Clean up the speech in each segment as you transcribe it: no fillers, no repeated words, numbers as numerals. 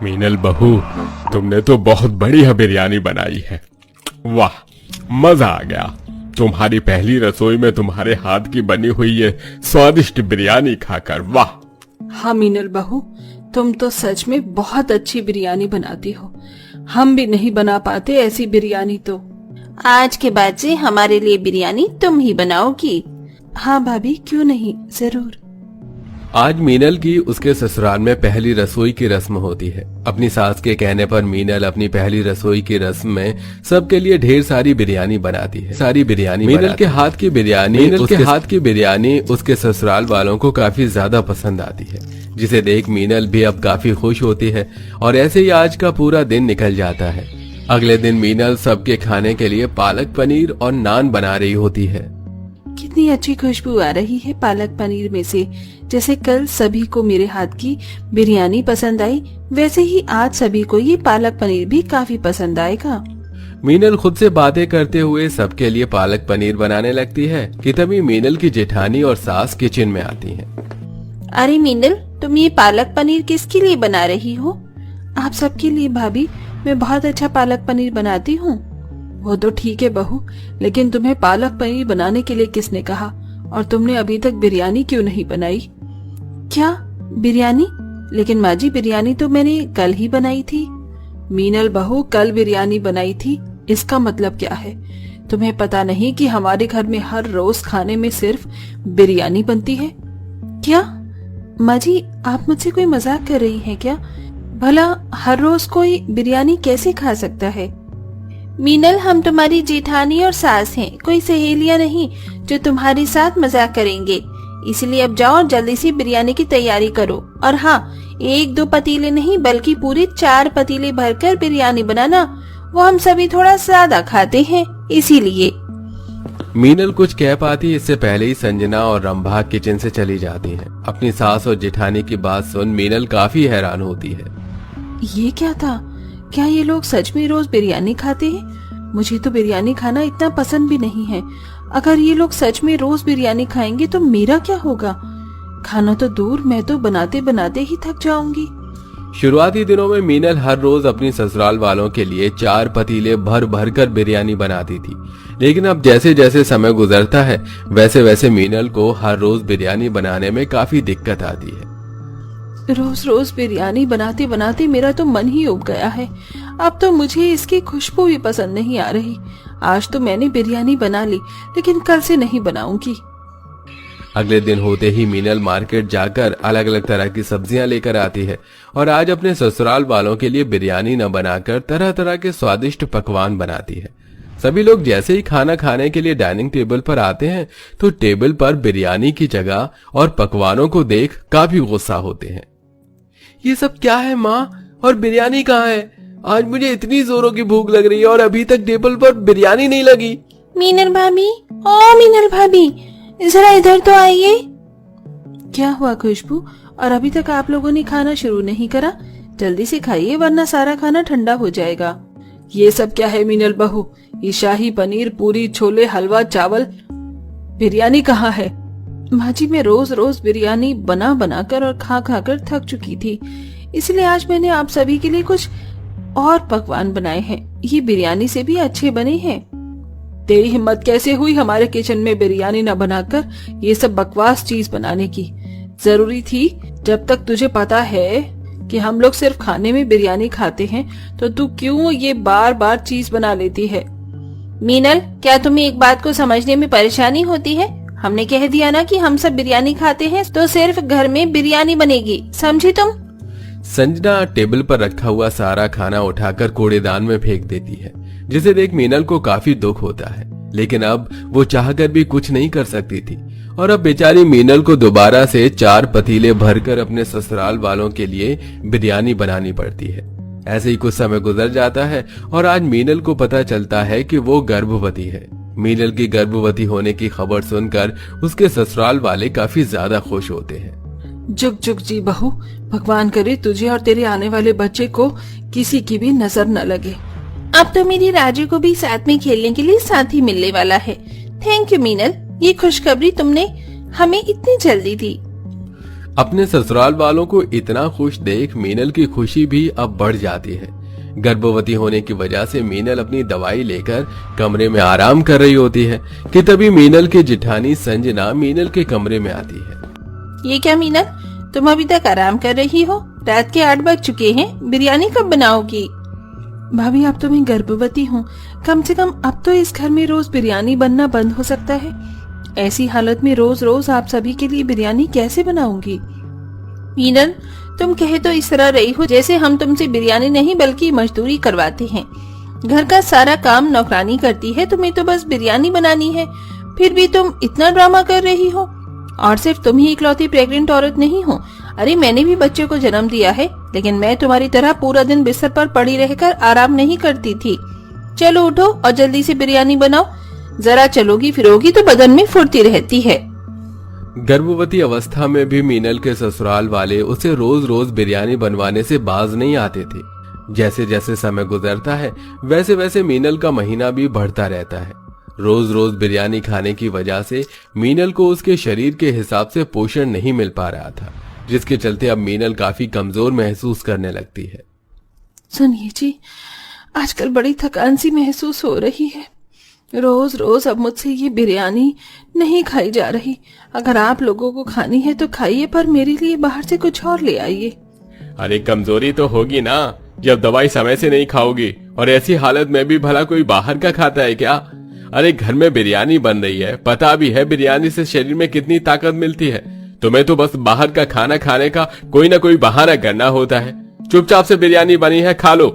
मीनल बहू, तुमने तो बहुत बढ़िया बिरयानी बनाई है। वाह, मजा आ गया। तुम्हारी पहली रसोई में तुम्हारे हाथ की बनी हुई ये स्वादिष्ट बिरयानी खाकर। वाह। हाँ मीनल बहू, तुम तो सच में बहुत अच्छी बिरयानी बनाती हो। हम भी नहीं बना पाते ऐसी बिरयानी तो। आज के बाद से हमारे लिए बिरयानी तुम ही बनाओगी। हाँ भाभी, क्यों नहीं, जरूर। आज मीनल की उसके ससुराल में पहली रसोई की रस्म होती है। अपनी सास के कहने पर मीनल अपनी पहली रसोई की रस्म में सबके लिए ढेर सारी बिरयानी बनाती है। सारी बिरयानी मीनल के हाथ की बिरयानी उसके ससुराल वालों को काफी ज्यादा पसंद आती है, जिसे देख मीनल भी अब काफी खुश होती है। और ऐसे ही आज का पूरा दिन निकल जाता है। अगले दिन मीनल सबके खाने के लिए पालक पनीर और नान बना रही होती है। कितनी अच्छी खुशबू आ रही है पालक पनीर में से। जैसे कल सभी को मेरे हाथ की बिरयानी पसंद आई, वैसे ही आज सभी को ये पालक पनीर भी काफी पसंद आएगा। मीनल खुद से बातें करते हुए सबके लिए पालक पनीर बनाने लगती है कि तभी मीनल की जेठानी और सास किचन में आती हैं। अरे मीनल, तुम ये पालक पनीर किसके लिए बना रही हो? आप सबके लिए भाभी, मैं बहुत अच्छा पालक पनीर बनाती हूँ। वो तो ठीक है बहू, लेकिन तुम्हें पालक पनीर बनाने के लिए किसने कहा? और तुमने अभी तक बिरयानी क्यों नहीं बनाई? क्या बिरयानी? लेकिन माँ जी, बिरयानी तो मैंने कल ही बनाई थी। मीनल बहू, कल बिरयानी बनाई थी, इसका मतलब क्या है? तुम्हें पता नहीं कि हमारे घर में हर रोज खाने में सिर्फ बिरयानी बनती है? क्या माँ जी, आप मुझसे कोई मजाक कर रही हैं क्या? भला हर रोज कोई बिरयानी कैसे खा सकता है? मीनल, हम तुम्हारी जेठानी और सास हैं, कोई सहेलियां नहीं जो तुम्हारे साथ मजाक करेंगे। इसलिए अब जाओ और जल्दी से बिरयानी की तैयारी करो। और हाँ, 1-2 पतीले नहीं बल्कि पूरे 4 पतीले भरकर बिरयानी बनाना। वो हम सभी थोड़ा ज्यादा खाते हैं, इसीलिए। मीनल कुछ कह पाती इससे पहले ही संजना और रंभा किचन से चली जाती हैं। अपनी सास और जेठानी की बात सुन मीनल काफी हैरान होती है। ये क्या था? क्या ये लोग सच में रोज बिरयानी खाते हैं? मुझे तो बिरयानी खाना इतना पसंद भी नहीं है। अगर ये लोग सच में रोज बिरयानी खाएंगे तो मेरा क्या होगा? खाना तो दूर, मैं तो बनाते बनाते ही थक जाऊंगी। शुरुआती दिनों में मीनल हर रोज अपनी ससुराल वालों के लिए 4 पतीले भर भर कर बिरयानी बनाती थी। लेकिन अब जैसे जैसे समय गुजरता है, वैसे वैसे मीनल को हर रोज बिरयानी बनाने में काफी दिक्कत आती है। रोज रोज बिरयानी बनाते बनाते मेरा तो मन ही उब गया है। अब तो मुझे इसकी खुशबू भी पसंद नहीं आ रही। आज तो मैंने बिरयानी बना ली, लेकिन कल से नहीं बनाऊंगी। अगले दिन होते ही मीनल मार्केट जाकर अलग अलग तरह की सब्जियां लेकर आती है और आज अपने ससुराल वालों के लिए बिरयानी न बनाकर तरह तरह के स्वादिष्ट पकवान बनाती है। सभी लोग जैसे ही खाना खाने के लिए डाइनिंग टेबल पर आते हैं तो टेबल पर बिरयानी की जगह और पकवानों को देख काफी गुस्सा होते हैं। ये सब क्या है माँ? और बिरयानी कहाँ है? आज मुझे इतनी जोरों की भूख लग रही है और अभी तक टेबल पर बिरयानी नहीं लगी। मीनल भाभी, ओ मीनल भाभी, जरा इधर तो आइए। क्या हुआ खुशबू? और अभी तक आप लोगों ने खाना शुरू नहीं करा? जल्दी से खाइए वरना सारा खाना ठंडा हो जाएगा। ये सब क्या है मीनल बहू? ये शाही पनीर, पूरी, छोले, हलवा, चावल, बिरयानी कहाँ है? माँ जी, मैं रोज रोज बिरयानी बना बना कर और खा खा कर थक चुकी थी, इसलिए आज मैंने आप सभी के लिए कुछ और पकवान बनाए हैं। ये बिरयानी से भी अच्छे बने हैं। तेरी हिम्मत कैसे हुई हमारे किचन में बिरयानी न बनाकर ये सब बकवास चीज बनाने की? जरूरी थी? जब तक तुझे पता है कि हम लोग सिर्फ खाने में बिरयानी खाते हैं तो तू क्यों ये बार बार चीज बना लेती है? मीनल, क्या तुम्हें एक बात को समझने में परेशानी होती है? हमने कह दिया ना कि हम सब बिरयानी खाते हैं, तो सिर्फ घर में बिरयानी बनेगी, समझी तुम? संजना टेबल पर रखा हुआ सारा खाना उठाकर कूड़ेदान में फेंक देती है, जिसे देख मीनल को काफी दुख होता है। लेकिन अब वो चाहकर भी कुछ नहीं कर सकती थी और अब बेचारी मीनल को दोबारा से 4 पतीले भरकर अपने ससुराल वालों के लिए बिरयानी बनानी पड़ती है। ऐसे ही कुछ समय गुजर जाता है और आज मीनल को पता चलता है कि वो गर्भवती है। मीनल की गर्भवती होने की खबर सुनकर उसके ससुराल वाले काफी ज्यादा खुश होते हैं। जुग जुग जी बहू, भगवान करे तुझे और तेरे आने वाले बच्चे को किसी की भी नजर न लगे। अब तो मेरी राजू को भी साथ में खेलने के लिए साथी मिलने वाला है। थैंक यू मीनल, ये खुशखबरी तुमने हमें इतनी जल्दी दी। अपने ससुराल वालों को इतना खुश देख मीनल की खुशी भी अब बढ़ जाती है। गर्भवती होने की वजह से मीनल अपनी दवाई लेकर कमरे में आराम कर रही होती है कि तभी मीनल की जिठानी संजना मीनल के कमरे में आती है। ये क्या मीनल, तुम अभी तक आराम कर रही हो? रात के 8 बज चुके हैं, बिरयानी कब बनाओगी? भाभी अब तो मैं गर्भवती हूँ, कम से कम अब तो इस घर में रोज बिरयानी बनना बंद हो सकता है। ऐसी हालत में रोज रोज आप सभी के लिए बिरयानी कैसे बनाऊंगी? मीनल, तुम कहे तो इस तरह रही हो जैसे हम तुमसे बिरयानी नहीं बल्कि मजदूरी करवाते हैं। घर का सारा काम नौकरानी करती है, तुम्हें तो बस बिरयानी बनानी है, फिर भी तुम इतना ड्रामा कर रही हो। और सिर्फ तुम ही इकलौती प्रेग्नेंट औरत नहीं हो, अरे मैंने भी बच्चे को जन्म दिया है, लेकिन मैं तुम्हारी तरह पूरा दिन बिस्तर पर पड़ी रहकर आराम नहीं करती थी। चलो उठो और जल्दी से बिरयानी बनाओ, जरा चलोगी फिरोगी तो बदन में फुर्ती रहती है। गर्भवती अवस्था में भी मीनल के ससुराल वाले उसे रोज रोज बिरयानी बनवाने से बाज नहीं आते थे। जैसे जैसे समय गुजरता है वैसे वैसे मीनल का महीना भी बढ़ता रहता है। रोज रोज बिरयानी खाने की वजह से मीनल को उसके शरीर के हिसाब से पोषण नहीं मिल पा रहा था, जिसके चलते अब मीनल काफी कमजोर महसूस करने लगती है। सुनिए जी, आजकल बड़ी थकान सी महसूस हो रही है। रोज रोज अब मुझसे ये बिरयानी नहीं खाई जा रही। अगर आप लोगों को खानी है तो खाइए, पर मेरे लिए बाहर से कुछ और ले आइए। अरे कमजोरी तो होगी ना जब दवाई समय से नहीं खाओगी, और ऐसी हालत में भी भला कोई बाहर का खाता है क्या? अरे घर में बिरयानी बन रही है, पता भी है बिरयानी से शरीर में कितनी ताकत मिलती है। तुम्हें तो बस बाहर का खाना खाने का कोई ना कोई बहाना करना होता है। चुपचाप से बिरयानी बनी है, खा लो।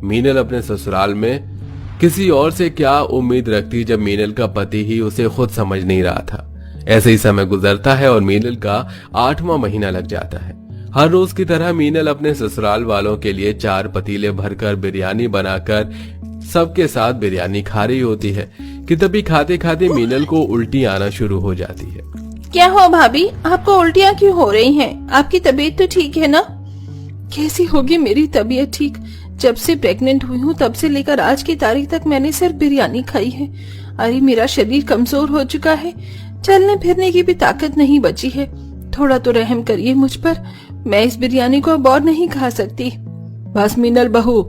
मीनल अपने ससुराल में किसी और से क्या उम्मीद रखती जब मीनल का पति ही उसे खुद समझ नहीं रहा था। ऐसे ही समय गुजरता है और मीनल का 8वां महीना लग जाता है। हर रोज की तरह मीनल अपने ससुराल वालों के लिए 4 पतीले भरकर बिरयानी बनाकर सबके साथ बिरयानी खा रही होती है कि तभी खाते खाते मीनल को उल्टी आना शुरू हो जाती है। क्या हुआ भाभी, आपको उल्टियाँ क्यों हो रही हैं? आपकी तबीयत तो ठीक है ना? कैसी होगी मेरी तबीयत ठीक? जब से प्रेग्नेंट हुई हूँ तब से लेकर आज की तारीख तक मैंने सिर्फ बिरयानी खाई है। अरे मेरा शरीर कमजोर हो चुका है, चलने फिरने की भी ताकत नहीं बची है। थोड़ा तो रहम करिए मुझ पर, मैं इस बिरयानी को अब और नहीं खा सकती। बस मीनल बहू,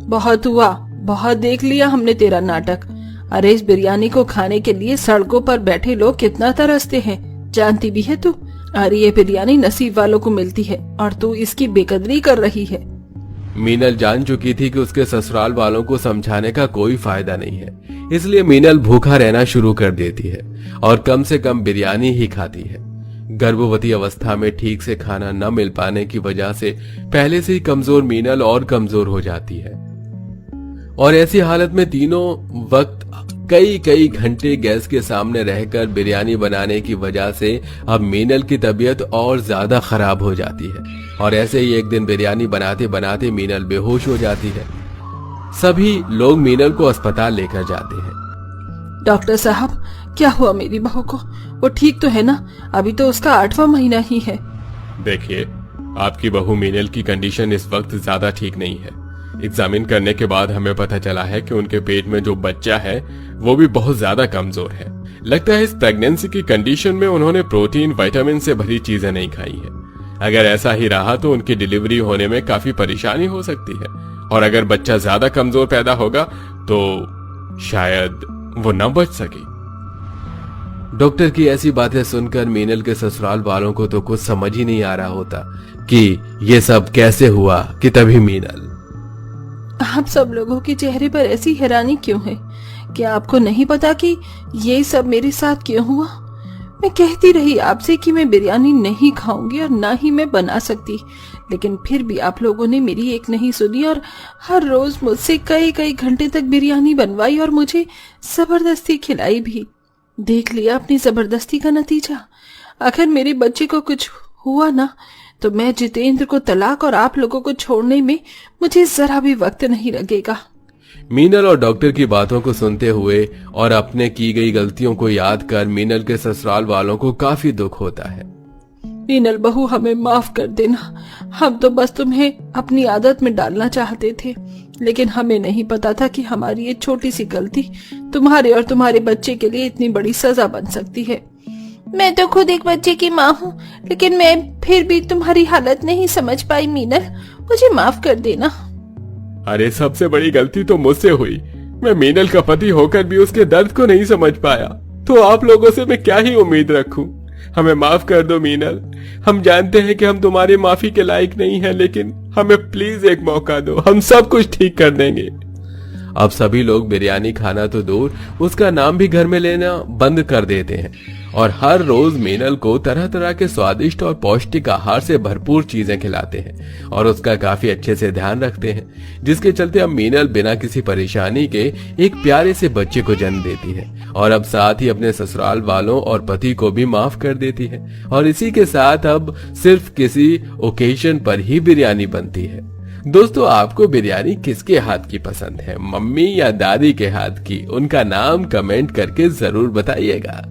बहुत हुआ, बहुत देख लिया हमने तेरा नाटक। अरे इस बिरयानी को खाने के लिए सड़कों पर बैठे लोग कितना तरसते हैं, जानती भी है तू। अरे ये बिरयानी नसीब वालों को मिलती है और तू इसकी बेकदरी कर रही है। मीनल जान चुकी थी कि उसके ससुराल वालों को समझाने का कोई फायदा नहीं है, इसलिए मीनल भूखा रहना शुरू कर देती है और कम से कम बिरयानी ही खाती है। गर्भवती अवस्था में ठीक से खाना न मिल पाने की वजह से पहले से ही कमजोर मीनल और कमजोर हो जाती है और ऐसी हालत में तीनों वक्त कई कई घंटे गैस के सामने रहकर बिरयानी बनाने की वजह से अब मीनल की तबीयत और ज्यादा खराब हो जाती है और ऐसे ही एक दिन बिरयानी बनाते बनाते मीनल बेहोश हो जाती है। सभी लोग मीनल को अस्पताल लेकर जाते हैं। डॉक्टर साहब, क्या हुआ मेरी बहू को? वो ठीक तो है ना? अभी तो उसका 8वां महीना ही है। देखिए, आपकी बहू मीनल की कंडीशन इस वक्त ज्यादा ठीक नहीं है। एग्जामिन करने के बाद हमें पता चला है कि उनके पेट में जो बच्चा है वो भी बहुत ज्यादा कमजोर है। लगता है इस प्रेगनेंसी की कंडीशन में उन्होंने प्रोटीन विटामिन से भरी चीजें नहीं खाई है। अगर ऐसा ही रहा तो उनकी डिलीवरी होने में काफी परेशानी हो सकती है और अगर बच्चा ज्यादा कमजोर पैदा होगा तो शायद वो न बच सके। डॉक्टर की ऐसी बातें सुनकर मीनल के ससुराल वालों को तो कुछ समझ ही नहीं आ रहा होता कि ये सब कैसे हुआ कि तभी मीनल। आप सब लोगों के चेहरे पर ऐसी हैरानी क्यों है? क्या आपको नहीं पता कि ये सब मेरे साथ क्यों हुआ? मैं कहती रही आपसे कि मैं बिरयानी नहीं खाऊंगी और ना ही मैं बना सकती, लेकिन फिर भी आप लोगों ने मेरी एक नहीं सुनी और हर रोज मुझसे कई कई घंटे तक बिरयानी बनवाई और मुझे जबरदस्ती खिलाई भी। देख लिया अपनी जबरदस्ती का नतीजा। अगर मेरे बच्चे को कुछ हुआ ना तो मैं जितेंद्र को तलाक और आप लोगों को छोड़ने में मुझे जरा भी वक्त नहीं लगेगा। मीनल और डॉक्टर की बातों को सुनते हुए और अपने की गई गलतियों को याद कर मीनल के ससुराल वालों को काफी दुख होता है। मीनल बहू, हमें माफ कर देना, हम तो बस तुम्हें अपनी आदत में डालना चाहते थे, लेकिन हमें नहीं पता था कि हमारी ये छोटी सी गलती तुम्हारे और तुम्हारे बच्चे के लिए इतनी बड़ी सजा बन सकती है। मैं तो खुद एक बच्चे की माँ हूँ, लेकिन मैं फिर भी तुम्हारी हालत नहीं समझ पाई मीनल, मुझे माफ कर देना। अरे सबसे बड़ी गलती तो मुझसे हुई। मैं मीनल का पति होकर भी उसके दर्द को नहीं समझ पाया, तो आप लोगों से मैं क्या ही उम्मीद रखूं। हमें माफ कर दो मीनल। हम जानते हैं कि हम तुम्हारी माफी के लायक नहीं हैं, लेकिन हमें प्लीज एक मौका दो, हम सब कुछ ठीक कर देंगे। अब सभी लोग बिरयानी खाना तो दूर, उसका नाम भी घर में लेना बंद कर देते हैं और हर रोज मीनल को तरह तरह के स्वादिष्ट और पौष्टिक आहार से भरपूर चीजें खिलाते हैं और उसका काफी अच्छे से ध्यान रखते हैं, जिसके चलते अब मीनल बिना किसी परेशानी के एक प्यारे से बच्चे को जन्म देती है और अब साथ ही अपने ससुराल वालों और पति को भी माफ कर देती है। और इसी के साथ अब सिर्फ किसी ओकेजन पर ही बिरयानी बनती है। दोस्तों, आपको बिरयानी किसके हाथ की पसंद है, मम्मी या दादी के हाथ की? उनका नाम कमेंट करके जरूर बताइएगा।